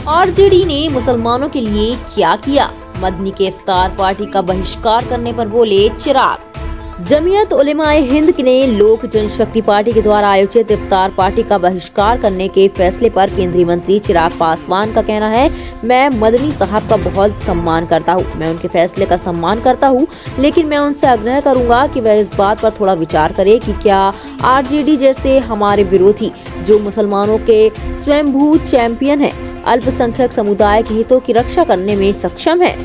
RJD ने मुसलमानों के लिए क्या किया? मदनी के इफ्तार पार्टी का बहिष्कार करने पर बोले चिराग। जमीयत उलेमाए हिंद ने लोक जनशक्ति पार्टी के द्वारा आयोजित इफ्तार पार्टी का बहिष्कार करने के फैसले पर केंद्रीय मंत्री चिराग पासवान का कहना है, मैं मदनी साहब का बहुत सम्मान करता हूं, मैं उनके फैसले का सम्मान करता हूं, लेकिन मैं उनसे आग्रह करूंगा कि वह इस बात पर थोड़ा विचार करें कि क्या आरजेडी जैसे हमारे विरोधी, जो मुसलमानों के स्वयंभू चैंपियन है, अल्पसंख्यक समुदाय के हितों की रक्षा करने में सक्षम है।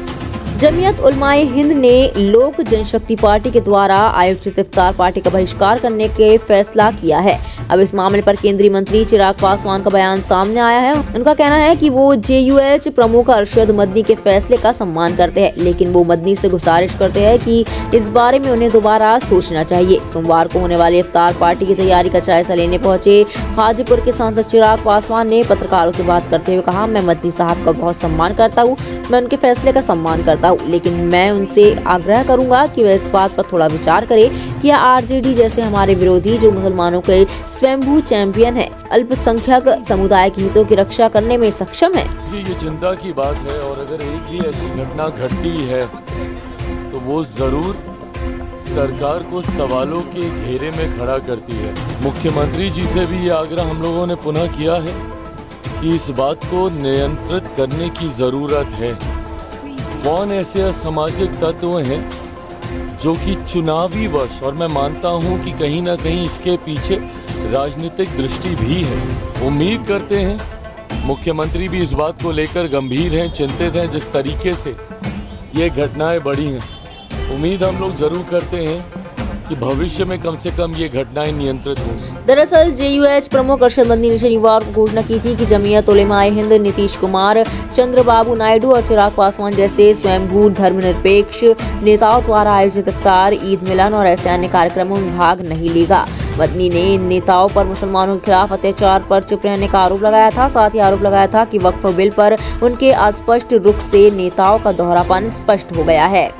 जमीयत उलमाए हिंद ने लोक जनशक्ति पार्टी के द्वारा आयोजित इफ्तार पार्टी का बहिष्कार करने के फैसला किया है। अब इस मामले पर केंद्रीय मंत्री चिराग पासवान का बयान सामने आया है। उनका कहना है कि वो जेयूएच प्रमुख अरशद मदनी के फैसले का सम्मान करते हैं, लेकिन वो मदनी से गुजारिश करते हैं कि इस बारे में उन्हें दोबारा सोचना चाहिए। सोमवार को होने वाली इफ्तार पार्टी की तैयारी का जायजा लेने पहुंचे हाजीपुर के सांसद चिराग पासवान ने पत्रकारों से बात करते हुए कहा, मैं मदनी साहब का बहुत सम्मान करता हूँ, मैं उनके फैसले का सम्मान करता हूँ, लेकिन मैं उनसे आग्रह करूंगा कि वह इस बात पर थोड़ा विचार करें कि आरजेडी जैसे हमारे विरोधी, जो मुसलमानों के स्वयंभू चैंपियन है, अल्पसंख्यक समुदाय के हितों की रक्षा करने में सक्षम है। ये चिंता की बात है और अगर एक ही ऐसी घटना घटती है तो वो जरूर सरकार को सवालों के घेरे में खड़ा करती है। मुख्यमंत्री जी से भी ये आग्रह हम लोगों ने पुनः किया है कि इस बात को नियंत्रित करने की जरूरत है। कौन ऐसे असामाजिक तत्व हैं जो कि चुनावी वर्ष, और मैं मानता हूं कि कहीं ना कहीं इसके पीछे राजनीतिक दृष्टि भी है। उम्मीद करते हैं मुख्यमंत्री भी इस बात को लेकर गंभीर हैं, चिंतित हैं। जिस तरीके से ये घटनाएं बढ़ी हैं, उम्मीद हम लोग जरूर करते हैं कि भविष्य में कम से कम ये घटनाएं नियंत्रित हों। दरअसल जेयूएच प्रमुख अरशद मदनी ने शनिवार को घोषणा की थी कि जमीयत उलेमाए हिंद, नीतीश कुमार, चंद्रबाबू नायडू और चिराग पासवान जैसे स्वयंभू धर्मनिरपेक्ष नेताओं द्वारा आयोजित इफ्तार, ईद मिलन और ऐसे अन्य कार्यक्रमों में भाग नहीं लेगा। मदनी ने इन नेताओं पर मुसलमानों के खिलाफ अत्याचार पर चुप रहने का आरोप लगाया था। साथ ही आरोप लगाया था कि वक्फ बिल पर उनके अस्पष्ट रुख से नेताओं का दोहरापन स्पष्ट हो गया है।